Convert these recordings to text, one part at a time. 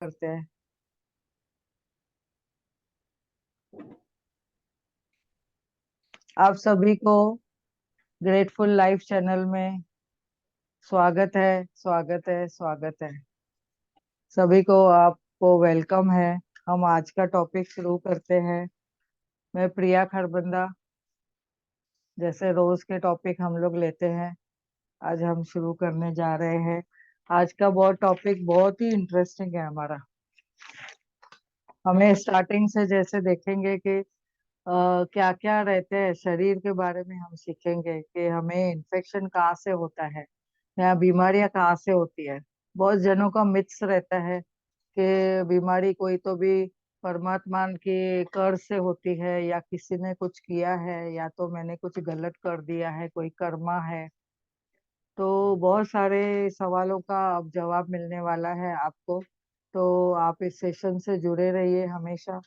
करते हैं। आप सभी को ग्रेटफुल लाइफ चैनल में स्वागत है, स्वागत है, स्वागत है। सभी को आपको वेलकम है। हम आज का टॉपिक शुरू करते हैं। मैं प्रिया खरबंदा, जैसे रोज के टॉपिक हम लोग लेते हैं, आज हम शुरू करने जा रहे हैं। आज का टॉपिक बहुत ही इंटरेस्टिंग है हमारा। हमें स्टार्टिंग से जैसे देखेंगे कि क्या क्या रहते हैं शरीर के बारे में, हम सीखेंगे कि हमें इन्फेक्शन कहाँ से होता है या बीमारियां कहाँ से होती है। बहुत जनों का मिथ्स रहता है कि बीमारी कोई तो भी परमात्मा की कर से होती है, या किसी ने कुछ किया है, या तो मैंने कुछ गलत कर दिया है, कोई कर्मा है। तो बहुत सारे सवालों का अब जवाब मिलने वाला है आपको। तो आप इस सेशन से जुड़े रहिए हमेशा।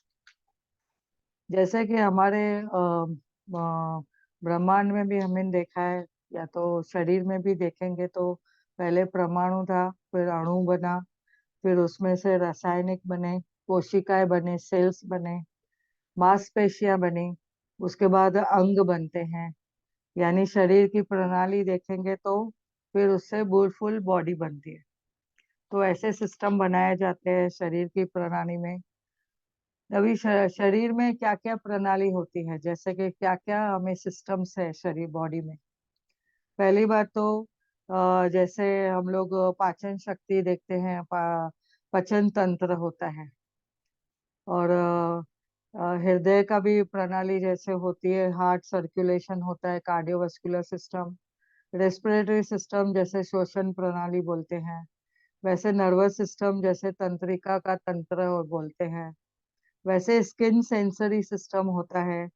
जैसे कि हमारे ब्रह्मांड में भी हमने देखा है, या तो शरीर में भी देखेंगे, तो पहले परमाणु था, फिर अणु बना, फिर उसमें से रासायनिक बने, कोशिकाएं बने, सेल्स बने, मांसपेशियां बनी, उसके बाद अंग बनते हैं। यानी शरीर की प्रणाली देखेंगे तो फिर उससे फुल बॉडी बनती है। तो ऐसे सिस्टम बनाए जाते हैं शरीर की प्रणाली में। अभी शरीर में क्या क्या प्रणाली होती है, जैसे कि क्या क्या हमें सिस्टम्स है शरीर बॉडी में। पहली बात तो जैसे हम लोग पाचन शक्ति देखते हैं, पचन तंत्र होता है। और हृदय का भी प्रणाली जैसे होती है, हार्ट सर्कुलेशन होता है, कार्डियोवास्कुलर सिस्टम। रेस्पिरेटरी सिस्टम जैसे श्वसन प्रणाली बोलते हैं। वैसे नर्वस सिस्टम जैसे तंत्रिका का तंत्र बोलते हैं। वैसे स्किन सेंसरी सिस्टम होता है,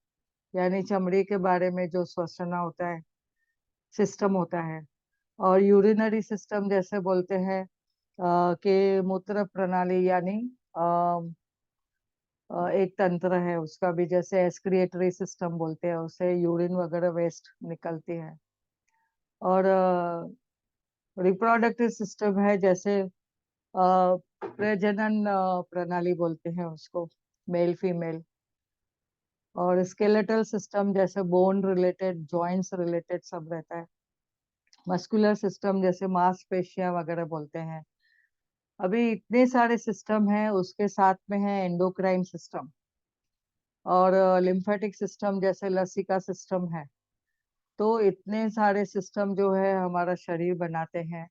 यानी चमड़ी के बारे में जो श्वसना होता है, सिस्टम होता है। और यूरिनरी सिस्टम जैसे बोलते हैं कि मूत्र प्रणाली, यानी एक तंत्र है उसका भी, जैसे एक्सक्रिएटरी सिस्टम बोलते हैं उसे, यूरिन वगैरह वेस्ट निकलती है। और रिप्रोडक्टिव सिस्टम है, जैसे प्रजनन प्रणाली बोलते हैं उसको, मेल फीमेल। और स्केलेटल सिस्टम जैसे बोन रिलेटेड, जॉइंट्स रिलेटेड सब रहता है। मस्कुलर सिस्टम जैसे मांसपेशियां वगैरह बोलते हैं। अभी इतने सारे सिस्टम हैं, उसके साथ में है एंडोक्राइन सिस्टम। और लिम्फेटिक सिस्टम जैसे लसिका सिस्टम है। तो इतने सारे सिस्टम जो है हमारा शरीर बनाते हैं।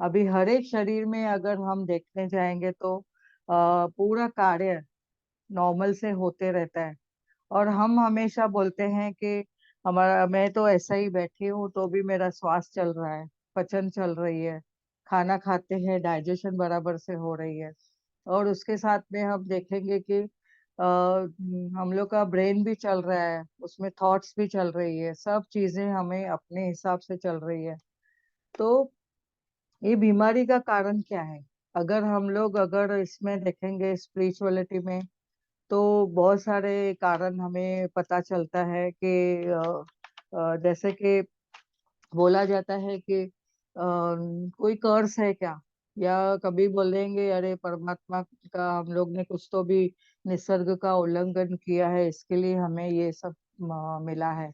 अभी हर एक शरीर में अगर हम देखने जाएंगे तो पूरा कार्य नॉर्मल से होते रहता है। और हम हमेशा बोलते हैं कि हमारा, मैं तो ऐसा ही बैठी हूँ तो भी मेरा श्वास चल रहा है, पचन चल रही है, खाना खाते हैं, डाइजेशन बराबर से हो रही है। और उसके साथ में हम देखेंगे कि हम लोग का ब्रेन भी चल रहा है, उसमें थॉट्स भी चल रही है, सब चीजें हमें अपने हिसाब से चल रही है। तो ये बीमारी का कारण क्या है? अगर हम लोग अगर इसमें देखेंगे स्पिरिचुअलिटी में, तो बहुत सारे कारण हमें पता चलता है कि जैसे कि बोला जाता है कि कोई कर्स है क्या, या कभी बोलेंगे अरे परमात्मा का हम लोग ने कुछ तो भी निसर्ग का उल्लंघन किया है, इसके लिए हमें ये सब मिला है।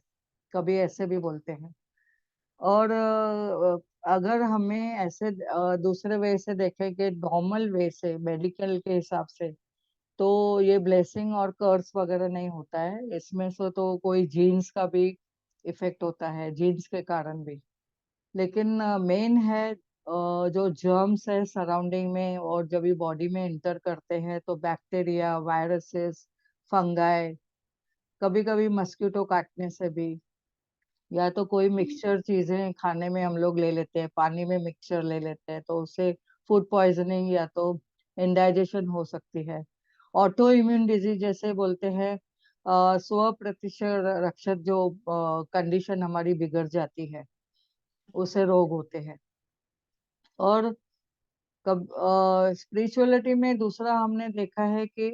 कभी ऐसे भी बोलते हैं। और अगर हमें ऐसे दूसरे वे से देखेंगे, नॉर्मल वे से, मेडिकल के हिसाब से, तो ये ब्लेसिंग और कर्स वगैरह नहीं होता है इसमें से। तो कोई जीन्स का भी इफेक्ट होता है, जीन्स के कारण भी। लेकिन मेन है जो जर्म्स है सराउंडिंग में, और जब ये बॉडी में इंटर करते हैं तो बैक्टीरिया, वायरसेस, फंगाई, कभी कभी मस्किटो काटने से भी, या तो कोई मिक्सचर चीजें खाने में हम लोग ले लेते हैं, पानी में मिक्सचर ले लेते हैं, तो उससे फूड पॉइजनिंग या तो इंडाइजेशन हो सकती है। ऑटो इम्यून डिजीज जैसे बोलते हैं, 100% रक्षक जो कंडीशन हमारी बिगड़ जाती है, उसे रोग होते हैं। और कब स्पिरिचुअलिटी में दूसरा हमने देखा है कि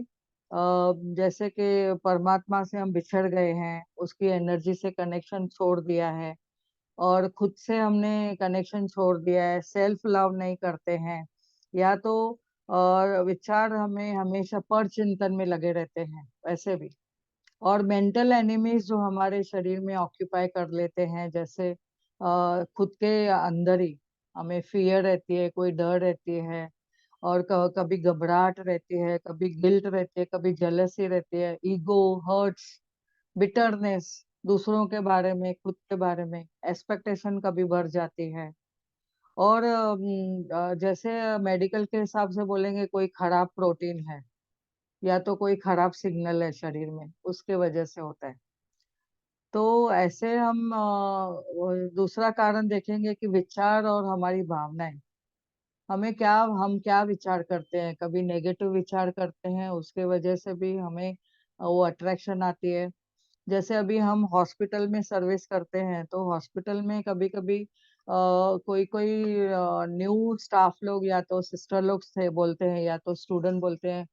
जैसे कि परमात्मा से हम बिछड़ गए हैं, उसकी एनर्जी से कनेक्शन छोड़ दिया है, और खुद से हमने कनेक्शन छोड़ दिया है, सेल्फ लव नहीं करते हैं, या तो और विचार हमें हमेशा पर चिंतन में लगे रहते हैं वैसे भी। और मेंटल एनिमीज जो हमारे शरीर में ऑक्यूपाई कर लेते हैं, जैसे खुद के अंदर ही हमें फियर रहती है, कोई डर रहती है, और कभी घबराहट रहती है, कभी गिल्ट रहती है, कभी जेलसी रहती है, ईगो, हर्ट्स, बिटरनेस, दूसरों के बारे में, खुद के बारे में एक्सपेक्टेशन कभी बढ़ जाती है। और जैसे मेडिकल के हिसाब से बोलेंगे, कोई खराब प्रोटीन है या तो कोई खराब सिग्नल है शरीर में, उसके वजह से होता है। तो ऐसे हम दूसरा कारण देखेंगे कि विचार और हमारी भावनाएं, हमें क्या, हम क्या विचार करते हैं। कभी नेगेटिव विचार करते हैं, उसके वजह से भी हमें वो अट्रैक्शन आती है। जैसे अभी हम हॉस्पिटल में सर्विस करते हैं, तो हॉस्पिटल में कभी कभी कोई कोई न्यू स्टाफ लोग या तो सिस्टर लोग से बोलते हैं या तो स्टूडेंट बोलते हैं,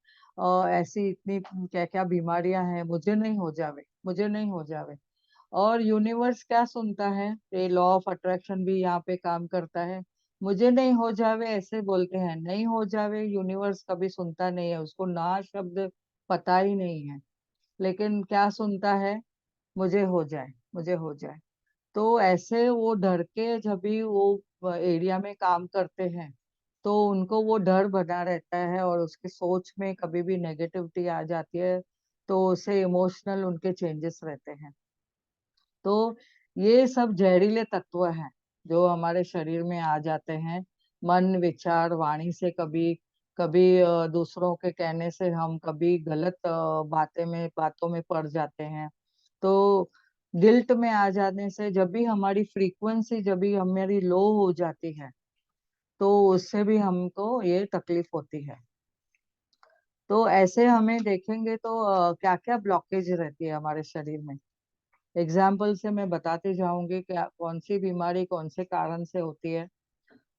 ऐसी इतनी क्या क्या बीमारियां हैं, मुझे नहीं हो जावे, मुझे नहीं हो जावे। और यूनिवर्स क्या सुनता है, ये लॉ ऑफ अट्रैक्शन भी यहाँ पे काम करता है। मुझे नहीं हो जावे ऐसे बोलते हैं, नहीं हो जावे यूनिवर्स कभी सुनता नहीं है, उसको ना शब्द पता ही नहीं है। लेकिन क्या सुनता है, मुझे हो जाए, मुझे हो जाए। तो ऐसे वो डर के जब भी वो एरिया में काम करते हैं, तो उनको वो डर बना रहता है, और उसकी सोच में कभी भी नेगेटिविटी आ जाती है, तो उससे इमोशनल उनके चेंजेस रहते हैं। तो ये सब जहरीले तत्व हैं जो हमारे शरीर में आ जाते हैं, मन, विचार, वाणी से। कभी कभी दूसरों के कहने से हम कभी गलत बातों में पड़ जाते हैं। तो गिल्ट में आ जाने से, जब भी हमारी फ्रीक्वेंसी जब भी हमारी लो हो जाती है, तो उससे भी हमको ये तकलीफ होती है। तो ऐसे हमें देखेंगे तो क्या क्या ब्लॉकेज रहती है हमारे शरीर में। एग्जाम्पल से मैं बताते जाऊंगी कि कौन सी बीमारी कौन से कारण से होती है।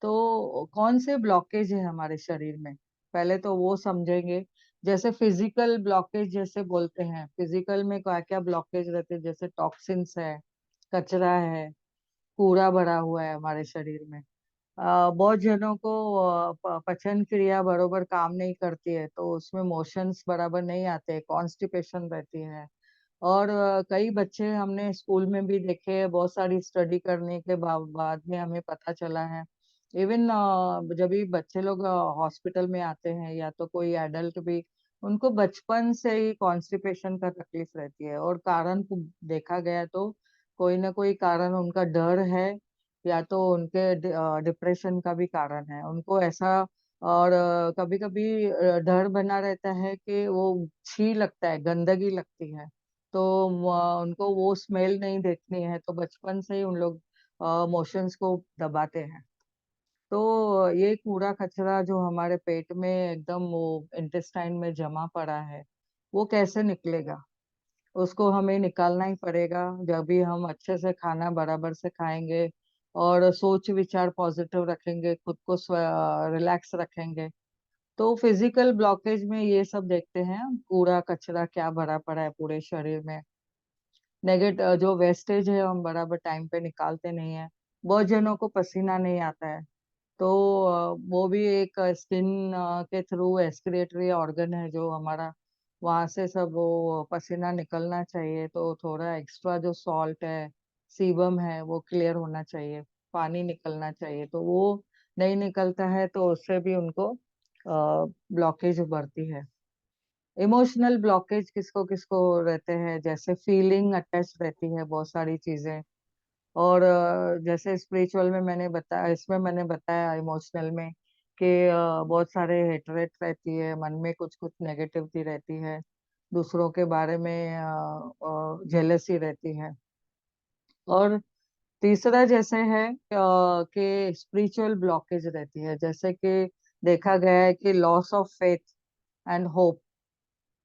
तो कौन से ब्लॉकेज है हमारे शरीर में, पहले तो वो समझेंगे। जैसे फिजिकल ब्लॉकेज जैसे बोलते हैं, फिजिकल में क्या क्या ब्लॉकेज रहते हैं, जैसे टॉक्सिन्स है, कचरा है, कूड़ा भरा हुआ है हमारे शरीर में। बहुत जनों को पचन क्रिया बरोबर काम नहीं करती है, तो उसमें मोशंस बराबर नहीं आते, कॉन्स्टिपेशन रहती है। और कई बच्चे हमने स्कूल में भी देखे हैं, बहुत सारी स्टडी करने के बाद में हमें पता चला है। इवन जब भी बच्चे लोग हॉस्पिटल में आते हैं या तो कोई एडल्ट भी, उनको बचपन से ही कॉन्स्टिपेशन का तकलीफ रहती है। और कारण को देखा गया तो कोई ना कोई कारण उनका डर है, या तो उनके डिप्रेशन का भी कारण है उनको ऐसा। और कभी कभी डर बना रहता है कि वो छी लगता है, गंदगी लगती है, तो उनको वो स्मेल नहीं देखनी है, तो बचपन से ही उन लोग मोशंस को दबाते हैं। तो ये कूड़ा कचरा जो हमारे पेट में एकदम वो इंटेस्टाइन में जमा पड़ा है, वो कैसे निकलेगा, उसको हमें निकालना ही पड़ेगा। जब भी हम अच्छे से खाना बराबर से खाएंगे और सोच विचार पॉजिटिव रखेंगे, खुद को रिलैक्स रखेंगे, तो फिजिकल ब्लॉकेज में ये सब देखते हैं, कूड़ा कचरा क्या भरा पड़ा है पूरे शरीर में। नेगेटिव जो वेस्टेज है हम बराबर टाइम पे निकालते नहीं है। बहुत जनों को पसीना नहीं आता है, तो वो भी एक स्किन के थ्रू एक्सक्रिएटरी ऑर्गन है जो हमारा, वहां से सब वो पसीना निकलना चाहिए। तो थोड़ा एक्स्ट्रा जो सॉल्ट है, सीबम है, वो क्लियर होना चाहिए, पानी निकलना चाहिए। तो वो नहीं निकलता है, तो उससे भी उनको ब्लॉकेज बढ़ती है। इमोशनल ब्लॉकेज किसको किसको रहते हैं, जैसे फीलिंग अटैच रहती है बहुत सारी चीजें। और जैसे स्पिरिचुअल में मैंने बताया, इसमें मैंने बताया इमोशनल में कि बहुत सारे हेटरेट रहती है, मन में कुछ कुछ नेगेटिविटी रहती है, दूसरों के बारे में जेलसी रहती है। और तीसरा जैसे है कि स्पिरिचुअल ब्लॉकेज रहती है, जैसे कि देखा गया है कि loss of faith and hope.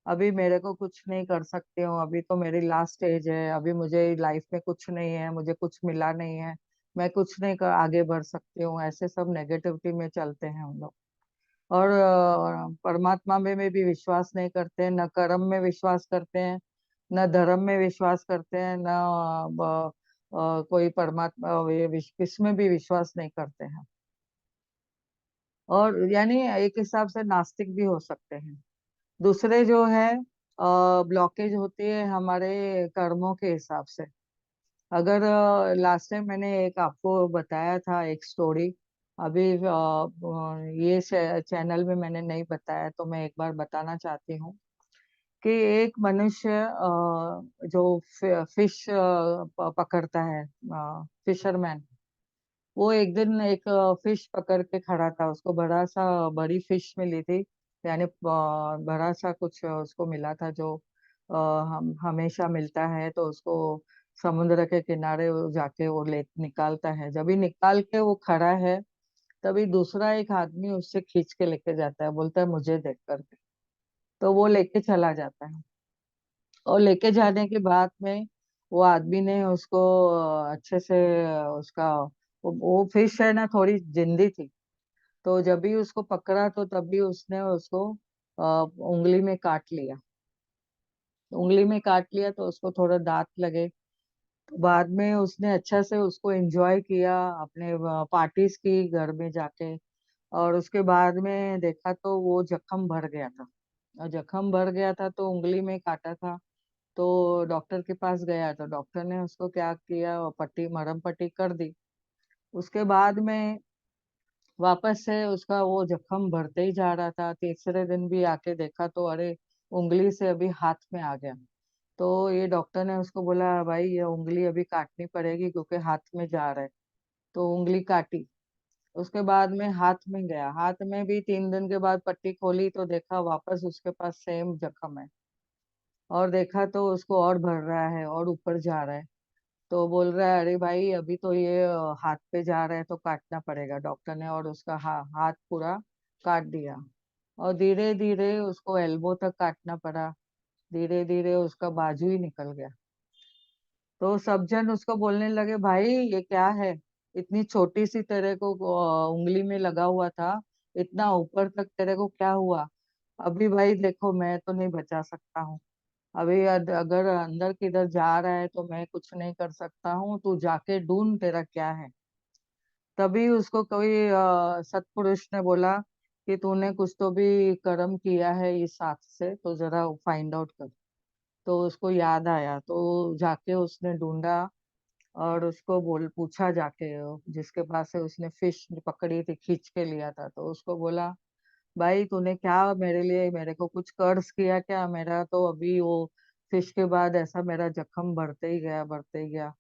अभी मेरे को कुछ नहीं कर सकती हूँ, अभी तो मेरी लास्ट स्टेज है, अभी मुझे लाइफ में कुछ नहीं है, मुझे कुछ मिला नहीं है, मैं कुछ नहीं कर आगे बढ़ सकती हूँ, ऐसे सब नेगेटिविटी में चलते हैं हम लोग। और परमात्मा में भी विश्वास नहीं करते हैं, न कर्म में विश्वास करते हैं, न धर्म में विश्वास करते हैं, न कोई परमात्मा, ये इसमें भी विश्वास नहीं करते हैं। और यानी एक हिसाब से नास्तिक भी हो सकते हैं। दूसरे जो है ब्लॉकेज होती है हमारे कर्मों के हिसाब से। अगर लास्ट टाइम मैंने एक आपको बताया था एक स्टोरी, अभी ये चैनल में मैंने नहीं बताया तो मैं एक बार बताना चाहती हूँ कि एक मनुष्य जो फिश पकड़ता है, फिशरमैन, वो एक दिन एक फिश पकड़ के खड़ा था। उसको बड़ी फिश मिली थी, यानी बड़ा सा कुछ उसको मिला था जो हम हमेशा मिलता है। तो उसको समुद्र के किनारे वो जाके वो ले निकालता है। जब ही निकाल के वो खड़ा है, तभी दूसरा एक आदमी उससे खींच के लेके जाता है, बोलता है मुझे देख करके। तो वो लेके चला जाता है, और लेके जाने के बाद में वो आदमी ने उसको अच्छे से उसका वो फिश है ना थोड़ी जिंदी थी। तो जब भी उसको पकड़ा तो तब भी उसने उसको उंगली में काट लिया। उंगली में काट लिया तो उसको थोड़ा दांत लगे। तो बाद में उसने अच्छा से उसको एंजॉय किया, अपने पार्टीज की घर में जाके। और उसके बाद में देखा तो वो जख्म भर गया था। और जख्म भर गया था तो उंगली में काटा था। तो डॉक्टर के पास गया तो डॉक्टर ने उसको क्या किया, पट्टी मरहम पट्टी कर दी। उसके बाद में वापस से उसका वो जख्म भरते ही जा रहा था। तीसरे दिन भी आके देखा तो अरे, उंगली से अभी हाथ में आ गया। तो ये डॉक्टर ने उसको बोला भाई ये उंगली अभी काटनी पड़ेगी क्योंकि हाथ में जा रहा है। तो उंगली काटी। उसके बाद में हाथ में गया, हाथ में भी 3 दिन के बाद पट्टी खोली तो देखा वापस उसके पास सेम जख्म है। और देखा तो उसको और भर रहा है और ऊपर जा रहा है। तो बोल रहा है अरे भाई अभी तो ये हाथ पे जा रहा है तो काटना पड़ेगा। डॉक्टर ने और उसका हाथ पूरा काट दिया। और धीरे धीरे उसको एल्बो तक काटना पड़ा। धीरे धीरे उसका बाजू ही निकल गया। तो सब जन उसको बोलने लगे भाई ये क्या है, इतनी छोटी सी तेरे को उंगली में लगा हुआ था, इतना ऊपर तक तेरे को क्या हुआ। अभी भाई देखो मैं तो नहीं बचा सकता हूँ। अभी अगर अंदर किधर जा रहा है तो मैं कुछ नहीं कर सकता हूँ, तू जाके ढूंढ तेरा क्या है। तभी उसको कोई सत्पुरुष ने बोला कि तूने कुछ तो भी कर्म किया है इस हाथ से, तो जरा फाइंड आउट कर। तो उसको याद आया तो जाके उसने ढूंढा। और उसको बोल पूछा जाके, जिसके पास से उसने फिश पकड़ी थी खींच के लिया था, तो उसको बोला भाई तूने क्या मेरे लिए, मेरे को कुछ कर्ज किया क्या, मेरा तो अभी वो फिश के बाद ऐसा मेरा जख्म बढ़ते ही गया बढ़ते ही गया।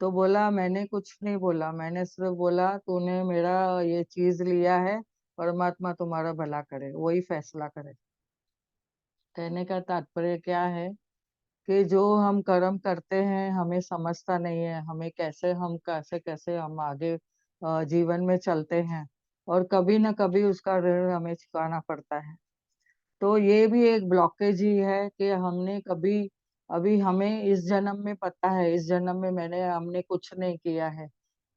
तो बोला मैंने कुछ नहीं बोला, मैंने सिर्फ बोला तूने मेरा ये चीज लिया है, परमात्मा तुम्हारा भला करे, वही फैसला करे। कहने का तात्पर्य क्या है कि जो हम कर्म करते हैं हमें समझता नहीं है, हमें कैसे कैसे हम आगे जीवन में चलते हैं। और कभी ना कभी उसका ऋण हमें चुकाना पड़ता है। तो ये भी एक ब्लॉकेज ही है कि हमने कभी, अभी हमें इस जन्म में पता है इस जन्म में हमने कुछ नहीं किया है।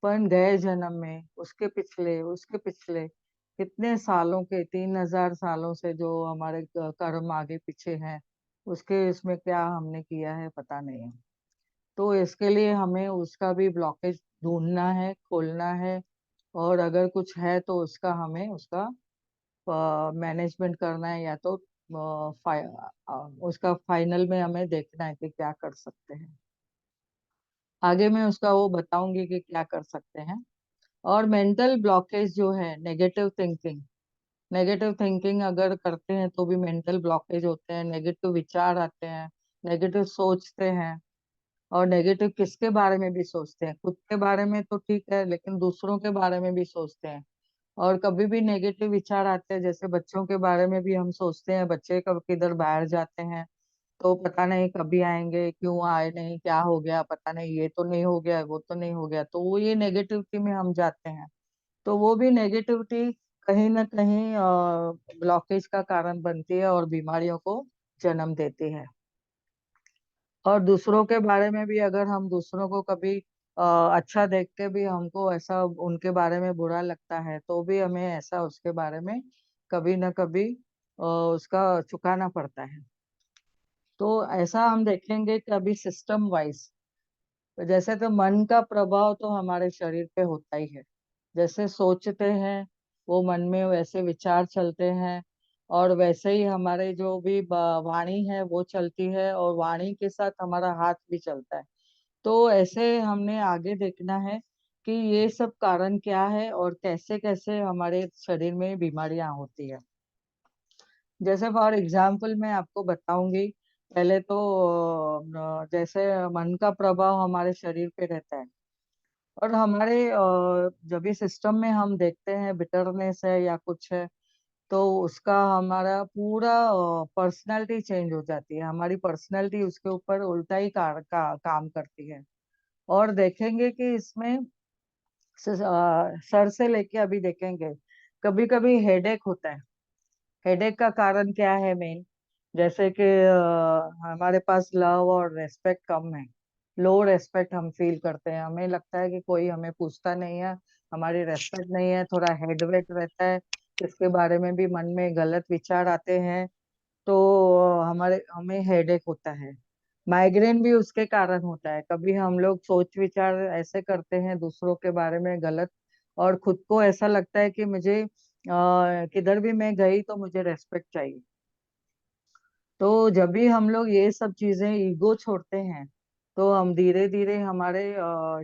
पर गए जन्म में, उसके पिछले कितने सालों के, 3,000 सालों से जो हमारे कर्म आगे पीछे हैं, उसके इसमें क्या हमने किया है पता नहीं है। तो इसके लिए हमें उसका भी ब्लॉकेज ढूंढना है, खोलना है। और अगर कुछ है तो उसका हमें उसका मैनेजमेंट करना है, या तो उसका फाइनल में हमें देखना है कि क्या कर सकते हैं। आगे मैं उसका वो बताऊंगी कि क्या कर सकते हैं। और मेंटल ब्लॉकेज जो है, नेगेटिव थिंकिंग अगर करते हैं तो भी मेंटल ब्लॉकेज होते हैं, नेगेटिव विचार आते हैं, नेगेटिव सोचते हैं। और नेगेटिव किसके बारे में भी सोचते हैं, खुद के बारे में तो ठीक है लेकिन दूसरों के बारे में भी सोचते हैं। और कभी भी नेगेटिव विचार आते हैं, जैसे बच्चों के बारे में भी हम सोचते हैं, बच्चे कब किधर बाहर जाते हैं तो पता नहीं कभी आएंगे, क्यों आए नहीं, क्या हो गया पता नहीं, ये तो नहीं हो गया वो तो नहीं हो गया, तो वो ये नेगेटिविटी में हम जाते हैं। तो वो भी नेगेटिविटी कहीं ना कहीं ब्लॉकेज का कारण बनती है और बीमारियों को जन्म देती है। और दूसरों के बारे में भी अगर हम दूसरों को कभी अच्छा देख के भी हमको ऐसा उनके बारे में बुरा लगता है तो भी हमें ऐसा उसके बारे में कभी ना कभी उसका चुकाना पड़ता है। तो ऐसा हम देखेंगे कि अभी सिस्टम वाइज, जैसे तो मन का प्रभाव तो हमारे शरीर पे होता ही है। जैसे सोचते हैं वो मन में वैसे विचार चलते हैं, और वैसे ही हमारे जो भी वाणी है वो चलती है, और वाणी के साथ हमारा हाथ भी चलता है। तो ऐसे हमने आगे देखना है कि ये सब कारण क्या है और कैसे कैसे हमारे शरीर में बीमारियां होती है। जैसे फॉर एग्जाम्पल मैं आपको बताऊंगी। पहले तो जैसे मन का प्रभाव हमारे शरीर पे रहता है, और हमारे जब भी सिस्टम में हम देखते हैं बिटरनेस है या कुछ है, तो उसका हमारा पूरा पर्सनालिटी चेंज हो जाती है। हमारी पर्सनालिटी उसके ऊपर उल्टा ही काम करती है। और देखेंगे कि इसमें सर से लेके अभी देखेंगे, कभी कभी हेडेक होता है। हेडेक का कारण क्या है मेन? जैसे कि हमारे पास लव और रेस्पेक्ट कम है। लो रेस्पेक्ट हम फील करते हैं, हमें लगता है कि कोई हमें पूछता नहीं है, हमारी रेस्पेक्ट नहीं है, थोड़ा हेड वेट रहता है, इसके बारे में भी मन में गलत विचार आते हैं। तो हमारे हमें हेडेक होता है। माइग्रेन भी उसके कारण होता है। कभी हम लोग सोच विचार ऐसे करते हैं दूसरों के बारे में गलत, और खुद को ऐसा लगता है कि मुझे किधर भी मैं गई तो मुझे रेस्पेक्ट चाहिए। तो जब भी हम लोग ये सब चीजें ईगो छोड़ते हैं, तो हम धीरे धीरे हमारे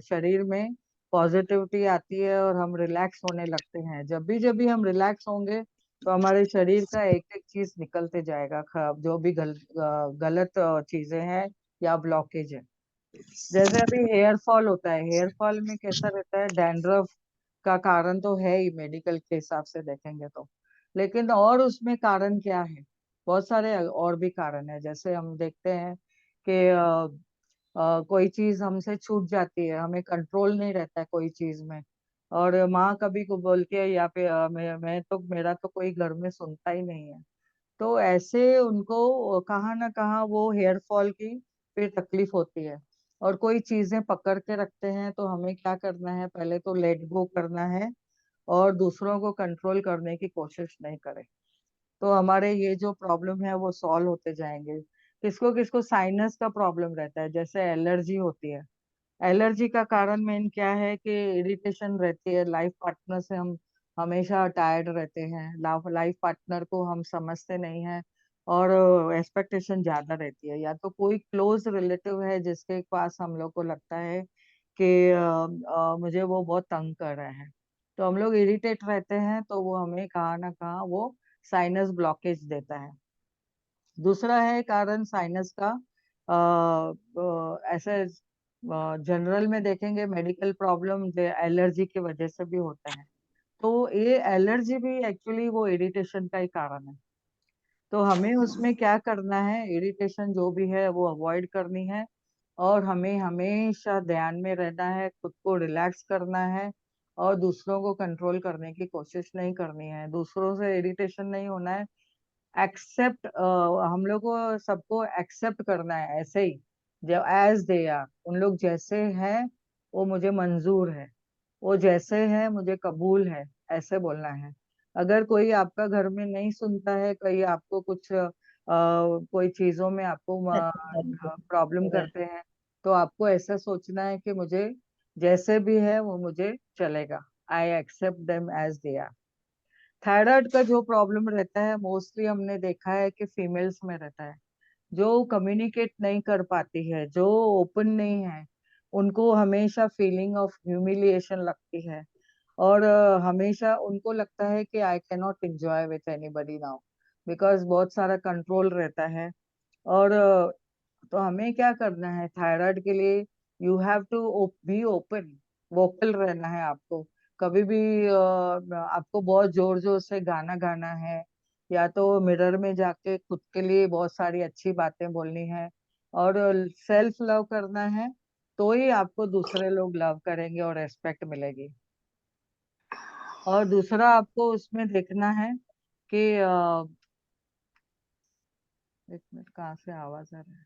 शरीर में पॉजिटिविटी आती है, और हम रिलैक्स होने लगते हैं। जब भी हम रिलैक्स होंगे, तो हमारे शरीर का एक एक चीज निकलते जाएगा, जो भी गलत चीजें हैं या ब्लॉकेज है। जैसे अभी हेयर फॉल होता है, हेयर फॉल में कैसा रहता है? डैंड्रफ का कारण तो है ही मेडिकल के हिसाब से देखेंगे तो, लेकिन और उसमें कारण क्या है? बहुत सारे और भी कारण है। जैसे हम देखते हैं कि कोई चीज हमसे छूट जाती है, हमें कंट्रोल नहीं रहता है कोई चीज में, और माँ कभी को बोलती है, या फिर मैं तो मेरा तो कोई घर में सुनता ही नहीं है। तो ऐसे उनको कहाँ ना कहाँ वो हेयर फॉल की फिर तकलीफ होती है। और कोई चीजें पकड़ के रखते हैं, तो हमें क्या करना है? पहले तो लेट गो करना है, और दूसरों को कंट्रोल करने की कोशिश नहीं करें। तो हमारे ये जो प्रॉब्लम है वो सॉल्व होते जाएंगे। किसको किसको साइनस का प्रॉब्लम रहता है, जैसे एलर्जी होती है। एलर्जी का कारण मेन क्या है? कि इरिटेशन रहती है लाइफ पार्टनर से, हम हमेशा टायर्ड रहते हैं, लाइफ पार्टनर को हम समझते नहीं हैं, और एक्सपेक्टेशन ज्यादा रहती है। या तो कोई क्लोज रिलेटिव है जिसके पास हम लोग को लगता है कि मुझे वो बहुत तंग कर रहे हैं, तो हम लोग इरिटेट रहते हैं, तो वो हमें कहाँ ना कहाँ वो साइनस ब्लॉकेज देता है। दूसरा है कारण साइनस का, ऐसे जनरल में देखेंगे मेडिकल प्रॉब्लम एलर्जी की वजह से भी होता है। तो ये एलर्जी भी एक्चुअली वो इरिटेशन का ही कारण है। तो हमें उसमें क्या करना है? इरिटेशन जो भी है वो अवॉइड करनी है, और हमें हमेशा ध्यान में रहना है, खुद को रिलैक्स करना है, और दूसरों को कंट्रोल करने की कोशिश नहीं करनी है, दूसरों से इरिटेशन नहीं होना है। एक्सेप्ट, हम लोग को सबको एक्सेप्ट करना है ऐसे ही, जो एज दे आर, उन लोग जैसे हैं वो मुझे मंजूर है, वो जैसे हैं मुझे कबूल है, ऐसे बोलना है। अगर कोई आपका घर में नहीं सुनता है, कोई आपको कुछ कोई चीजों में आपको प्रॉब्लम करते हैं, तो आपको ऐसा सोचना है कि मुझे जैसे भी है वो मुझे चलेगा, I accept them as they are. Thyroid का जो प्रॉब्लम रहता है मोस्टली हमने देखा है कि फीमेल्स में रहता है, जो कम्युनिकेट नहीं कर पाती है, जो ओपन नहीं है, उनको हमेशा फीलिंग ऑफ ह्यूमिलिएशन लगती है, और हमेशा उनको लगता है कि I can not enjoy with anybody now, because बहुत सारा कंट्रोल रहता है। और तो हमें क्या करना है थायराइड के लिए? You have to be open, vocal रहना है आपको। कभी भी आपको बहुत जोर जोर से गाना गाना है, या तो मिरर में जाके खुद के लिए बहुत सारी अच्छी बातें बोलनी है, और सेल्फ लव करना है, तो ही आपको दूसरे लोग लव करेंगे और रेस्पेक्ट मिलेगी। और दूसरा आपको उसमें देखना है कि एक मिनट, कहाँ से आवाज आ रहा है?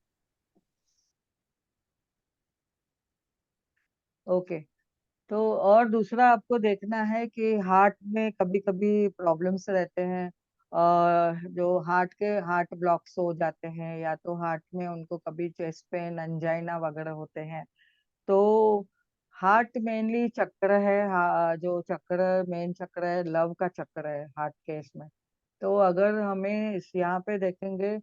ओके। तो और दूसरा आपको देखना है कि हार्ट में कभी कभी प्रॉब्लम्स रहते हैं, जो हार्ट ब्लॉक्स हो जाते हैं, या तो हार्ट में उनको कभी चेस्ट पेन, अंजाइना वगैरह होते हैं। तो हार्ट मेनली चक्र है, जो चक्र मेन चक्र है, लव का चक्र है हार्ट के इसमें। तो अगर हमें इस यहाँ पे देखेंगे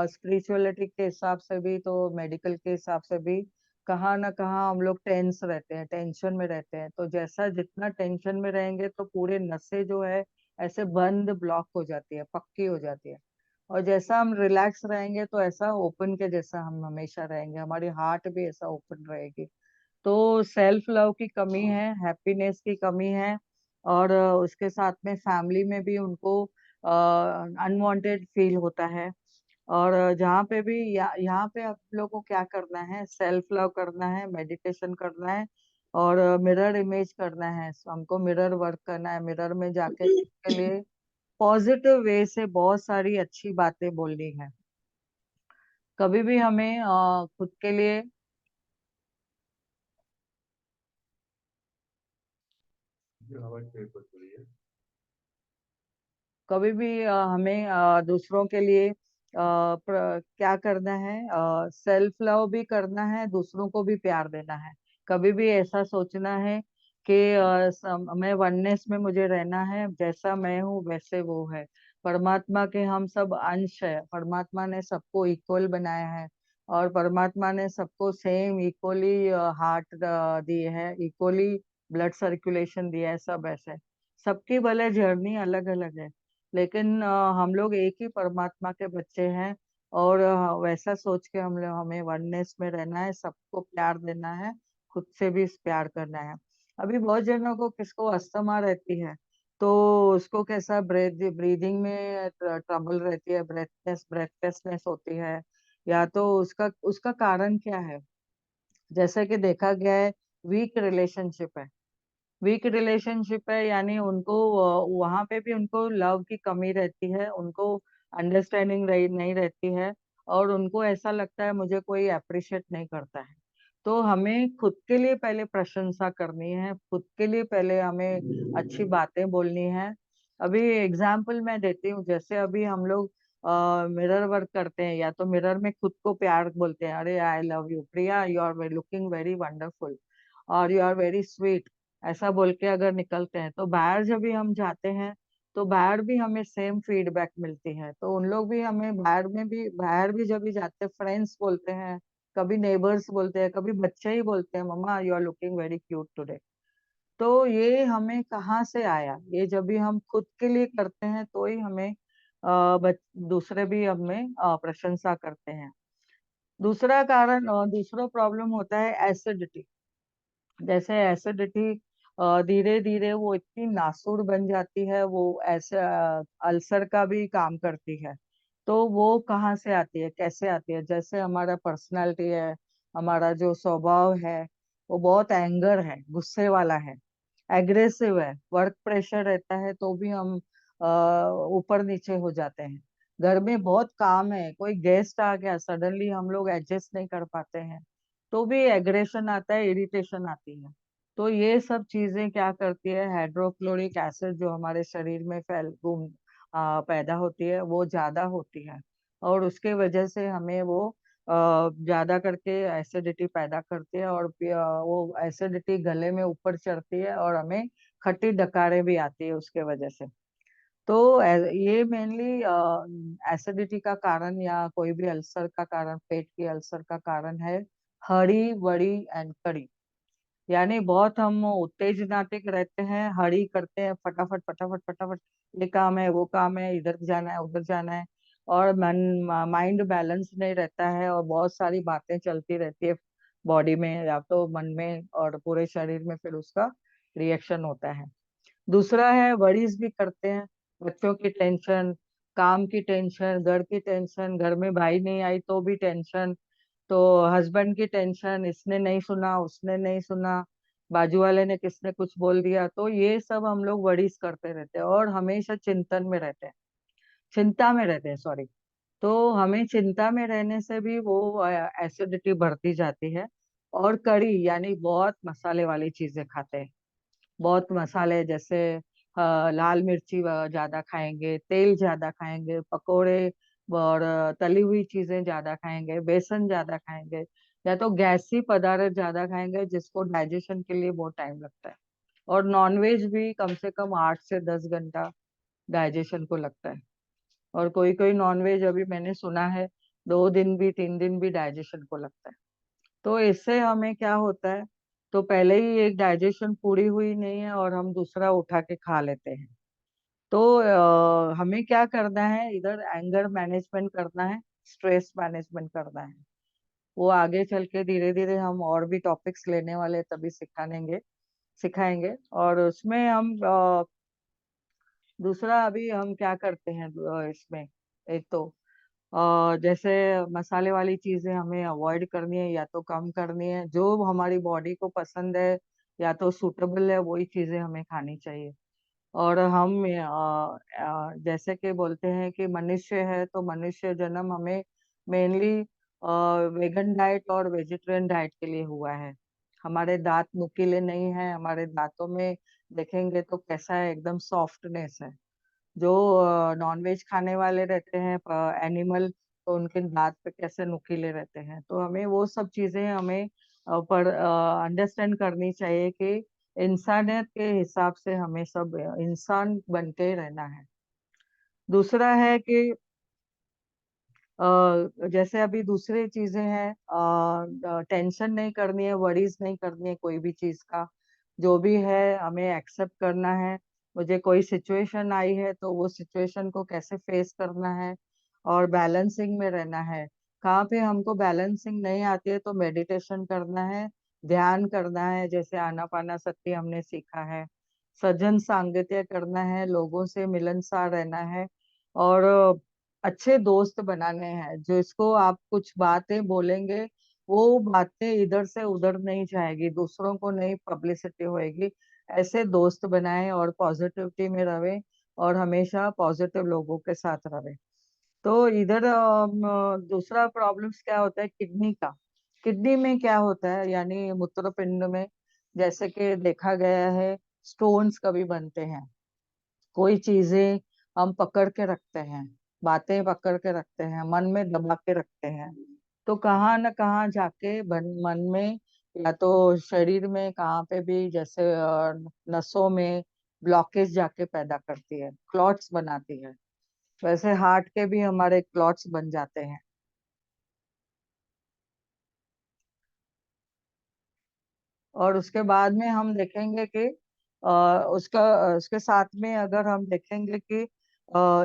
स्पिरिचुअलिटी के हिसाब से भी, तो मेडिकल के हिसाब से भी, कहाँ ना कहाँ हम लोग टेंस रहते हैं, टेंशन में रहते हैं। तो जैसा जितना टेंशन में रहेंगे तो पूरे नसें जो है ऐसे बंद ब्लॉक हो जाती है, पक्की हो जाती है। और जैसा हम रिलैक्स रहेंगे तो ऐसा ओपन के जैसा हम हमेशा रहेंगे, हमारी हार्ट भी ऐसा ओपन रहेगी। तो सेल्फ लव की कमी है, हैप्पीनेस की कमी है। और उसके साथ में फैमिली में भी उनको अनवांटेड फील होता है। और जहाँ पे भी यहाँ पे आप लोगों को क्या करना है, सेल्फ लव करना है, मेडिटेशन करना है, और मिरर इमेज करना है। हमको मिरर वर्क करना है, मिरर में जाके खुद के लिए पॉजिटिव वे से बहुत सारी अच्छी बातें बोलनी है। कभी भी हमें खुद के लिए कभी भी हमें दूसरों के लिए क्या करना है, सेल्फ लव भी करना है, दूसरों को भी प्यार देना है। कभी भी ऐसा सोचना है कि मैं वननेस में मुझे रहना है, जैसा मैं हूँ वैसे वो है। परमात्मा के हम सब अंश है, परमात्मा ने सबको इक्वल बनाया है। और परमात्मा ने सबको सेम इक्वली हार्ट दिए है, इक्वली ब्लड सर्कुलेशन दिया है, सब ऐसे। सबकी भले जर्नी अलग अलग है, लेकिन हम लोग एक ही परमात्मा के बच्चे हैं। और वैसा सोच के हम लोग, हमें वननेस में रहना है, सबको प्यार देना है, खुद से भी प्यार करना है। अभी बहुत जनों को, किसको अस्थमा रहती है, तो उसको कैसा ब्रीदिंग में ट्रबल रहती है, ब्रेथलेसनेस होती है। या तो उसका उसका कारण क्या है, जैसे कि देखा गया है, वीक रिलेशनशिप है। वीक रिलेशनशिप है यानी उनको वहां पे भी उनको लव की कमी रहती है, उनको अंडरस्टैंडिंग नहीं रहती है। और उनको ऐसा लगता है मुझे कोई अप्रिशिएट नहीं करता है। तो हमें खुद के लिए पहले प्रशंसा करनी है, खुद के लिए पहले हमें अच्छी बातें बोलनी है। अभी एग्जाम्पल मैं देती हूँ, जैसे अभी हम लोग मिरर वर्क करते हैं, या तो मिरर में खुद को प्यार बोलते हैं, अरे I love you Priya, you are looking very wonderful, और यू आर वेरी स्वीट, ऐसा बोल के अगर निकलते हैं, तो बाहर जब भी हम जाते हैं तो बाहर भी हमें सेम फीडबैक मिलती है। तो उन लोग भी हमें बाहर भी जब भी जाते हैं, फ्रेंड्स बोलते हैं, कभी नेबर्स बोलते हैं, कभी बच्चे ही बोलते हैं, mamma you are looking very cute today. तो ये हमें कहाँ से आया, ये जब भी हम खुद के लिए करते हैं तो ही हमें दूसरे भी हमें प्रशंसा करते हैं। दूसरा कारण, दूसरा प्रॉब्लम होता है एसिडिटी। जैसे एसिडिटी धीरे धीरे वो इतनी नासुर बन जाती है, वो ऐसे अल्सर का भी काम करती है। तो वो कहाँ से आती है, कैसे आती है, जैसे हमारा पर्सनालिटी है, हमारा जो स्वभाव है, वो बहुत एंगर है, गुस्से वाला है, एग्रेसिव है, वर्क प्रेशर रहता है तो भी हम ऊपर नीचे हो जाते हैं। घर में बहुत काम है, कोई गेस्ट आ गया, सडनली हम लोग एडजस्ट नहीं कर पाते हैं, तो भी एग्रेशन आता है, इरिटेशन आती है। तो ये सब चीजें क्या करती है, हाइड्रोक्लोरिक एसिड जो हमारे शरीर में पैदा होती है, वो ज्यादा होती है। और उसके वजह से हमें वो ज्यादा करके एसिडिटी पैदा करती है, और वो एसिडिटी गले में ऊपर चढ़ती है, और हमें खट्टी डकारें भी आती है उसके वजह से। तो ये मेनली एसिडिटी का कारण, या कोई भी अल्सर का कारण, पेट की अल्सर का कारण है हरी बड़ी एंड कड़ी। यानी बहुत हम उत्तेजनाटिक रहते हैं, हरी करते हैं, फटाफट फटाफट फटाफट, ये काम है, वो काम है, इधर जाना है, उधर जाना है। और माइंड बैलेंस नहीं रहता है, और बहुत सारी बातें चलती रहती है बॉडी में, या तो मन में और पूरे शरीर में, फिर उसका रिएक्शन होता है। दूसरा है वरीज भी करते हैं, बच्चों की टेंशन, काम की टेंशन, घर की टेंशन, घर में भाई नहीं आई तो भी टेंशन, तो हस्बैंड की टेंशन, इसने नहीं सुना, उसने नहीं सुना, बाजू वाले ने किसने कुछ बोल दिया, तो ये सब हम लोग वरीज करते रहते हैं, और हमेशा चिंतन में रहते हैं, चिंता में रहते हैं, सॉरी। तो हमें चिंता में रहने से भी वो एसिडिटी बढ़ती जाती है। और कड़ी यानी बहुत मसाले वाली चीजें खाते हैं, बहुत मसाले, जैसे लाल मिर्ची ज्यादा खाएंगे, तेल ज्यादा खाएंगे, पकोड़े और तली हुई चीजें ज्यादा खाएंगे, बेसन ज्यादा खाएंगे, या तो गैसी पदार्थ ज्यादा खाएंगे जिसको डाइजेशन के लिए बहुत टाइम लगता है। और नॉनवेज भी कम से कम 8 से 10 घंटा डाइजेशन को लगता है। और कोई कोई नॉनवेज अभी मैंने सुना है 2 दिन भी 3 दिन भी डाइजेशन को लगता है। तो इससे हमें क्या होता है, तो पहले ही एक डाइजेशन पूरी हुई नहीं है और हम दूसरा उठा के खा लेते हैं। तो हमें क्या करना है, इधर एंगर मैनेजमेंट करना है, स्ट्रेस मैनेजमेंट करना है। वो आगे चल के धीरे धीरे हम और भी टॉपिक्स लेने वाले तभी सिखाएंगे। और उसमें हम दूसरा अभी हम क्या करते हैं इसमें, एक तो जैसे मसाले वाली चीजें हमें अवॉइड करनी है या तो कम करनी है। जो हमारी बॉडी को पसंद है या तो सूटेबल है वही चीजें हमें खानी चाहिए। और हम जैसे कि बोलते हैं कि मनुष्य है तो मनुष्य जन्म हमें मेनली वेगन डाइट और वेजिटेरियन डाइट के लिए हुआ है। हमारे दांत नुकीले नहीं है, हमारे दांतों में देखेंगे तो कैसा है, एकदम सॉफ्टनेस है। जो नॉनवेज खाने वाले रहते हैं एनिमल, तो उनके दांत पे कैसे नुकीले रहते हैं। तो हमें वो सब चीजें हमें पर अंडरस्टैंड करनी चाहिए कि इंसानियत के हिसाब से हमें सब इंसान बन के रहना है। दूसरा है कि जैसे अभी दूसरी चीजें हैं, टेंशन नहीं करनी है, वरीज नहीं करनी है कोई भी चीज का। जो भी है हमें एक्सेप्ट करना है। मुझे कोई सिचुएशन आई है तो वो सिचुएशन को कैसे फेस करना है और बैलेंसिंग में रहना है। कहाँ पे हमको बैलेंसिंग नहीं आती है तो मेडिटेशन करना है, ध्यान करना है, जैसे आनापानासती हमने सीखा है। सज्जन सांगत्य करना है, लोगों से मिलनसार रहना है। और अच्छे दोस्त बनाने हैं, जो इसको आप कुछ बातें बोलेंगे वो बातें इधर से उधर नहीं जाएगी, दूसरों को नहीं पब्लिसिटी होएगी। ऐसे दोस्त बनाएं और पॉजिटिविटी में रहे और हमेशा पॉजिटिव लोगों के साथ रहे। तो इधर दूसरा प्रॉब्लम्स क्या होता है, किडनी का। किडनी में क्या होता है, यानी मूत्रपिंड में जैसे कि देखा गया है स्टोन्स कभी बनते हैं। कोई चीजें हम पकड़ के रखते हैं, बातें पकड़ के रखते हैं, मन में दबा के रखते हैं, तो कहाँ न कहाँ जाके मन में या तो शरीर में कहाँ पे भी, जैसे नसों में ब्लॉकेज जाके पैदा करती है, क्लॉट्स बनाती है। वैसे हार्ट के भी हमारे क्लॉट्स बन जाते हैं। और उसके बाद में हम देखेंगे कि उसके साथ में अगर हम देखेंगे कि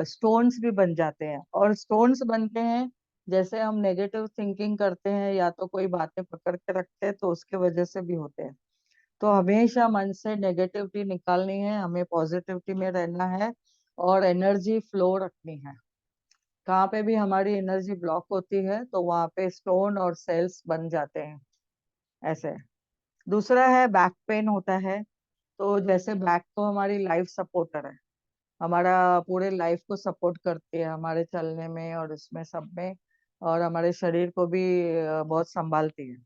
स्टोन्स भी बन जाते हैं। और स्टोन्स बनते हैं जैसे हम नेगेटिव थिंकिंग करते हैं या तो कोई बातें पकड़ के रखते हैं, तो उसके वजह से भी होते हैं। तो हमेशा मन से नेगेटिविटी निकालनी है, हमें पॉजिटिविटी में रहना है और एनर्जी फ्लो रखनी है। कहाँ पे भी हमारी एनर्जी ब्लॉक होती है तो वहां पे स्टोन और सेल्स बन जाते हैं, ऐसे। दूसरा है बैक पेन होता है। तो जैसे बैक तो हमारी लाइफ सपोर्टर है, हमारा पूरे लाइफ को सपोर्ट करती है, हमारे चलने में और इसमें सब में। और हमारे शरीर को भी बहुत संभालती है।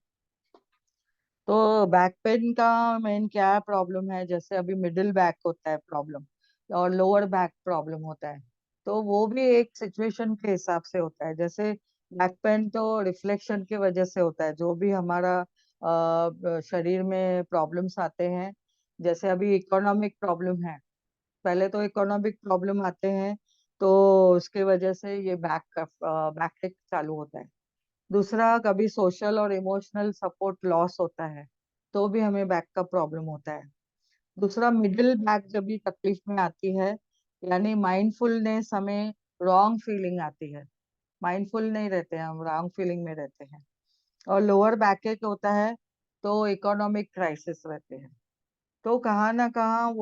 तो बैक पेन का मेन क्या प्रॉब्लम है, जैसे अभी मिडिल बैक होता है प्रॉब्लम और लोअर बैक प्रॉब्लम होता है। तो वो भी एक सिचुएशन के हिसाब से होता है। जैसे बैक पेन तो रिफ्लेक्शन की वजह से होता है, जो भी हमारा शरीर में प्रॉब्लम्स आते हैं। जैसे अभी इकोनॉमिक प्रॉब्लम है, पहले तो इकोनॉमिक प्रॉब्लम आते हैं, तो उसके वजह से ये बैक एक चालू होता है। दूसरा, कभी सोशल और इमोशनल सपोर्ट लॉस होता है तो भी हमें बैक का प्रॉब्लम होता है। दूसरा, मिडिल बैक जब भी तकलीफ में आती है, यानी माइंडफुलनेस, हमें रॉन्ग फीलिंग आती है, माइंडफुल नहीं रहते हैं हम, रॉन्ग फीलिंग में रहते हैं। और लोअर बैक एक होता है तो इकोनॉमिक क्राइसिस रहते हैं। तो कहाँ ना कहाँ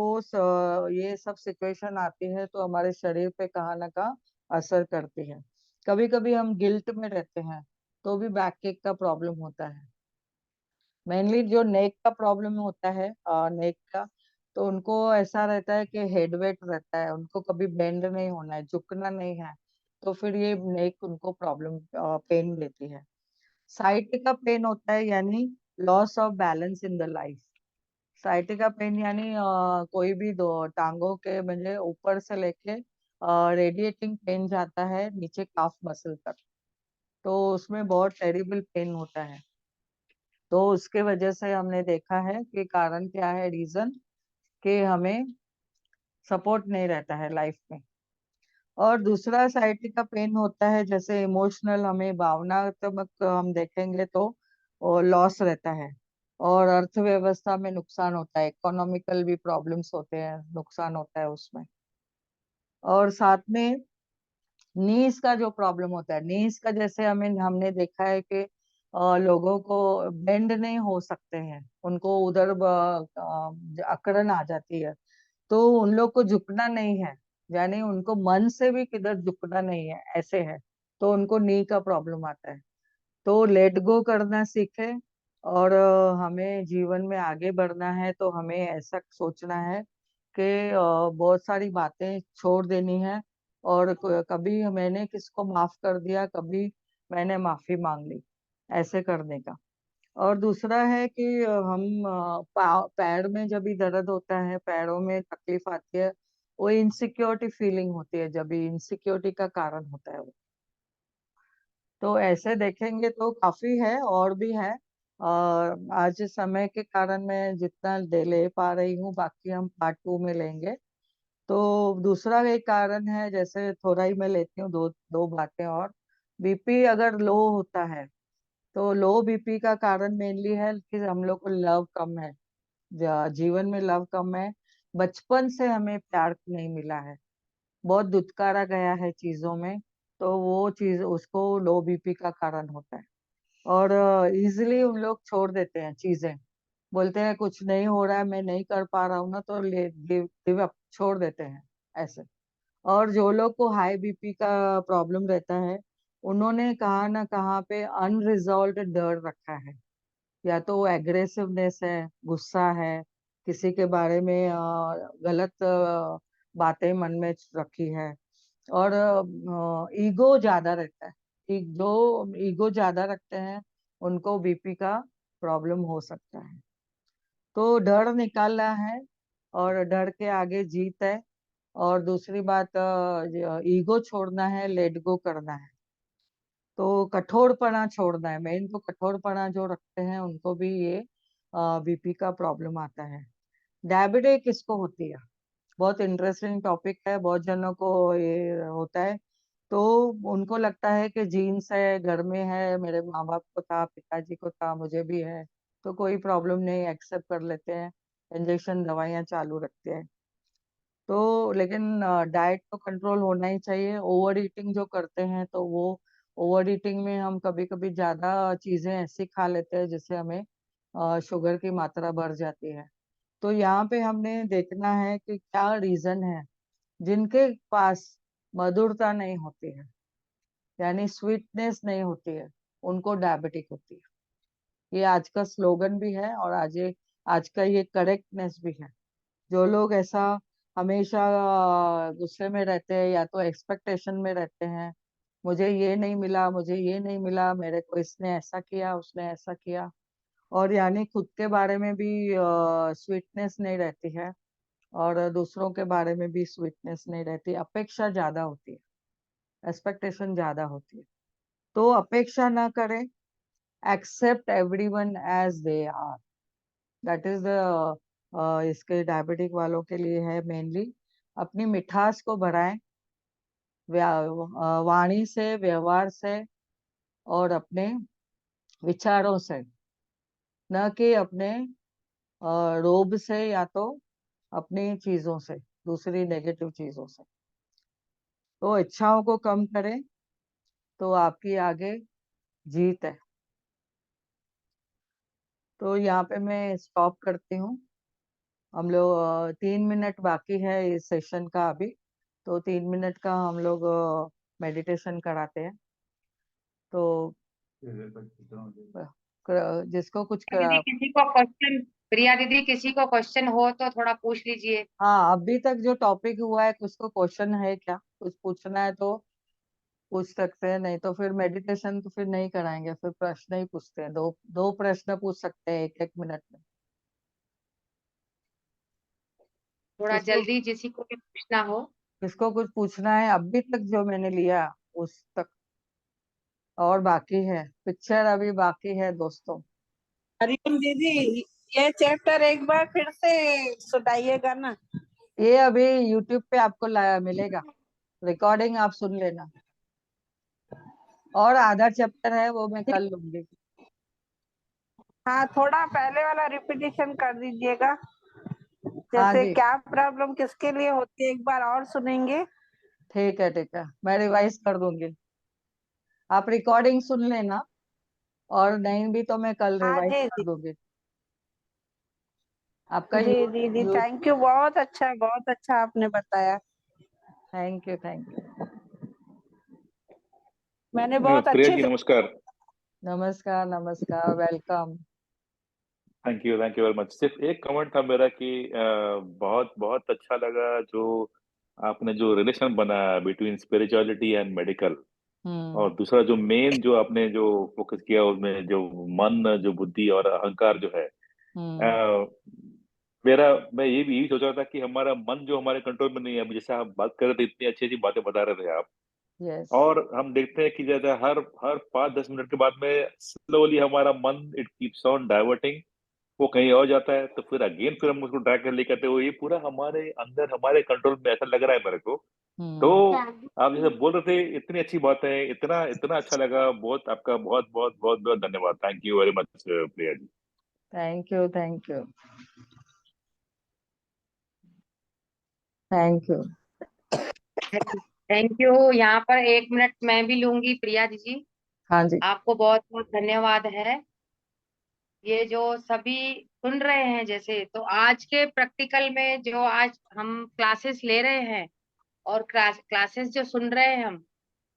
ये सब सिचुएशन आती है तो हमारे शरीर पे कहाँ ना कहाँ असर करती है। कभी कभी हम गिल्ट में रहते हैं तो भी बैक एक का प्रॉब्लम होता है। मेनली जो नेक का प्रॉब्लम होता है, नेक का, तो उनको ऐसा रहता है कि हेड वेट रहता है, उनको कभी बेंड नहीं होना है, झुकना नहीं है। तो फिर ये नेक उनको प्रॉब्लम पेन देती है। साइट का पेन होता है, यानी loss of balance in the life. Sciatica pain यानी कोई भी दो टांगों के म्हणजे ऊपर से लेके रेडिएटिंग पेन जाता है नीचे काफ मसल तक। तो उसमें बहुत टेरिबल पेन होता है। तो उसके वजह से हमने देखा है कि कारण क्या है, रीजन कि हमें सपोर्ट नहीं रहता है लाइफ में। और दूसरा साइटिका पेन होता है जैसे इमोशनल, हमें भावनात्मक हम देखेंगे तो लॉस रहता है, और अर्थव्यवस्था में नुकसान होता है, इकोनॉमिकल भी प्रॉब्लम्स होते हैं, नुकसान होता है उसमें। और साथ में नीज का जो प्रॉब्लम होता है, नीज का जैसे हमने देखा है कि लोगों को बेंड नहीं हो सकते हैं, उनको उधर अकड़न आ जाती है, तो उन लोग को झुकना नहीं है, यानी उनको मन से भी किधर झुकना नहीं है, ऐसे है, तो उनको नी का प्रॉब्लम आता है। तो लेट गो करना सीखे, और हमें जीवन में आगे बढ़ना है तो हमें ऐसा सोचना है कि बहुत सारी बातें छोड़ देनी है, और कभी मैंने किसको माफ कर दिया, कभी मैंने माफी मांग ली, ऐसे करने का। और दूसरा है कि हम पैर में जब भी दर्द होता है, पैरों में तकलीफ आती है, वो इनसिक्योरिटी फीलिंग होती है, जब भी इनसिक्योरिटी का कारण होता है वो। तो ऐसे देखेंगे तो काफी है, और भी है, और आज समय के कारण मैं जितना दे ले पा रही हूँ, बाकी हम पार्ट 2 में लेंगे। तो दूसरा एक कारण है, जैसे थोड़ा ही मैं लेती हूँ, दो दो बातें और। बीपी अगर लो होता है, तो लो बीपी का कारण मेनली है कि हम लोग को लव कम है, जीवन में लव कम है, बचपन से हमें प्यार नहीं मिला है, बहुत दुत्कारा गया है चीजों में, तो वो चीज उसको लो बीपी का कारण होता है। और इजिली उन लोग छोड़ देते हैं चीजें, बोलते हैं कुछ नहीं हो रहा है, मैं नहीं कर पा रहा हूँ ना, तो ले गिव अप, छोड़ देते हैं ऐसे। और जो लोग को हाई बीपी का प्रॉब्लम रहता है, उन्होंने कहाँ ना कहाँ पे अनरिजॉल्व्ड डर रखा है, या तो एग्रेसिवनेस है, गुस्सा है, किसी के बारे में गलत बातें मन में रखी है, और ईगो ज्यादा रहता है। जो ईगो ज्यादा रखते हैं, उनको बीपी का प्रॉब्लम हो सकता है। तो डर निकालना है, और डर के आगे जीत है। और दूसरी बात, ईगो छोड़ना है, लेट गो करना है। तो कठोरपना छोड़ना है, मेन तो कठोरपना जो रखते हैं उनको भी ये बीपी का प्रॉब्लम आता है। डायबिटीज किसको होती है, बहुत इंटरेस्टिंग टॉपिक है, बहुत जनों को ये होता है। तो उनको लगता है कि जीन्स है, घर में है, मेरे माँ बाप को था, पिताजी को था, मुझे भी है, तो कोई प्रॉब्लम नहीं, एक्सेप्ट कर लेते हैं, इंजेक्शन दवाइयाँ चालू रखते हैं। तो लेकिन डाइट तो कंट्रोल होना ही चाहिए। ओवर ईटिंग जो करते हैं, तो वो ओवर ईटिंग में हम कभी कभी ज्यादा चीजें ऐसी खा लेते हैं जिससे हमें शुगर की मात्रा बढ़ जाती है। तो यहाँ पे हमने देखना है कि क्या रीजन है। जिनके पास मधुरता नहीं होती है, यानी स्वीटनेस नहीं होती है, उनको डायबिटिक होती है। ये आज का स्लोगन भी है, और आज का ये करेक्टनेस भी है। जो लोग ऐसा हमेशा गुस्से में रहते हैं, या तो एक्सपेक्टेशन में रहते हैं, मुझे ये नहीं मिला, मुझे ये नहीं मिला, मेरे को इसने ऐसा किया, उसने ऐसा किया, और यानी खुद के बारे में भी स्वीटनेस नहीं रहती है, और दूसरों के बारे में भी स्वीटनेस नहीं रहती, अपेक्षा ज्यादा होती है, एक्सपेक्टेशन ज्यादा होती है। तो अपेक्षा ना करें, accept everyone as they are, that is the इसके डायबिटिक वालों के लिए है मेनली। अपनी मिठास को बढ़ाएं, वाणी से, व्यवहार से, और अपने विचारों से, न कि अपने रोब से, या तो अपनी चीजों से, दूसरी नेगेटिव चीजों से। तो इच्छाओं को कम करें, तो आपकी आगे जीत है। तो यहाँ पे मैं स्टॉप करती हूँ। हम लोग 3 मिनट बाकी है इस सेशन का अभी, तो 3 मिनट का हम लोग मेडिटेशन कराते हैं। तो जिसको कुछ दीदी किसी को क्वेश्चन, प्रिया दीदी किसी को क्वेश्चन हो तो थोड़ा पूछ लीजिए। हाँ, अभी तक जो टॉपिक हुआ है, कुछ को क्वेश्चन है क्या, कुछ पूछना है तो पूछ सकते हैं, नहीं तो फिर मेडिटेशन तो फिर नहीं कराएंगे, फिर प्रश्न ही पूछते हैं, दो दो प्रश्न पूछ सकते हैं 1-1 मिनट में। थोड़ा किसको जल्दी किसी को भी पूछना हो। किसको कुछ पूछना है अभी तक जो मैंने लिया उस तक, और बाकी है, पिक्चर अभी बाकी है दोस्तों। हरिओम दीदी, ये चैप्टर एक बार फिर से सुनाइएगा ना। ये अभी YouTube पे आपको मिलेगा, रिकॉर्डिंग आप सुन लेना। और आधा चैप्टर है वो मैं कर लूंगी। हाँ, थोड़ा पहले वाला रिपीटिशन कर दीजिएगा। हाँ जैसे जी, क्या प्रॉब्लम किसके लिए होती है, एक बार और सुनेंगे। ठीक है, मैं रिवाइज कर दूंगी। आप रिकॉर्डिंग सुन लेना, और नहीं भी तो मैं कल हाँ रिवाइज जी कर जी दूंगी। आपका जी जी जी, यू थैंक यू, बहुत अच्छा आपने बताया। Thank you. मैंने बहुत प्रिया अच्छे जी से नमस्कार। नमस्कार, welcome. Thank you very much. सिर्फ एक कमेंट था मेरा कि बहुत बहुत अच्छा लगा जो आपने जो रिलेशन बनाया बिटवीन स्पिरिचुअलिटी एंड मेडिकल। हम्म और दूसरा जो मेन जो आपने जो फोकस किया उसमें जो मन जो बुद्धि और अहंकार जो है, हम्म अ, मेरा मैं यही सोच रहा था कि हमारा मन जो हमारे कंट्रोल में नहीं है। अभी जैसे आप बात कर रहे थे, इतनी अच्छी अच्छी बातें बता रहे थे आप। यस और हम देखते हैं कि जैसे हर हर 5-10 मिनट के बाद में स्लोली हमारा मन इट कीप्स ऑन डाइवर्टिंग, वो कहीं और जाता है। तो फिर हम उसको ड्रैग कर ले कहते हो ये पूरा हमारे अंदर हमारे कंट्रोल में, ऐसा लग रहा है मेरे को। तो हम्म आप जैसे बोल रहे थे, इतनी अच्छी बात है, इतना इतना अच्छा लगा। बहुत आपका बहुत बहुत बहुत बहुत धन्यवाद। Thank you very much Priya ji. Thank you thank you. Thank you. यहाँ पर 1 मिनट मैं भी लूंगी प्रिया जी। हाँ जी। आपको बहुत बहुत धन्यवाद है। ये जो सभी सुन रहे हैं, जैसे तो आज के प्रैक्टिकल में जो आज हम क्लासेस ले रहे हैं और क्लासेस जो सुन रहे हैं हम,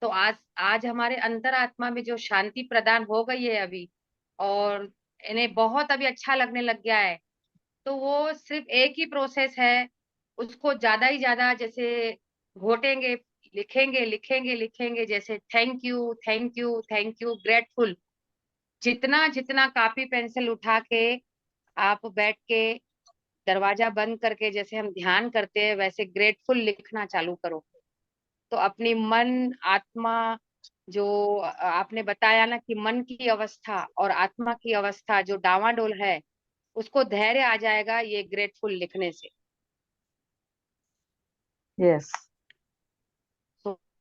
तो आज आज हमारे अंतरात्मा में जो शांति प्रदान हो गई है अभी, और इन्हें बहुत अभी अच्छा लगने लग गया है। तो वो सिर्फ एक ही प्रोसेस है, उसको ज्यादा ही ज्यादा जैसे घोटेंगे, लिखेंगे लिखेंगे लिखेंगे, जैसे thank you thank you thank you, grateful. जितना जितना कॉपी पेंसिल उठा के आप बैठ के दरवाजा बंद करके जैसे हम ध्यान करते हैं, वैसे ग्रेटफुल लिखना चालू करो। तो अपनी मन आत्मा जो आपने बताया ना कि मन की अवस्था और आत्मा की अवस्था जो डावाडोल है, उसको धैर्य आ जाएगा ये ग्रेटफुल लिखने से। यस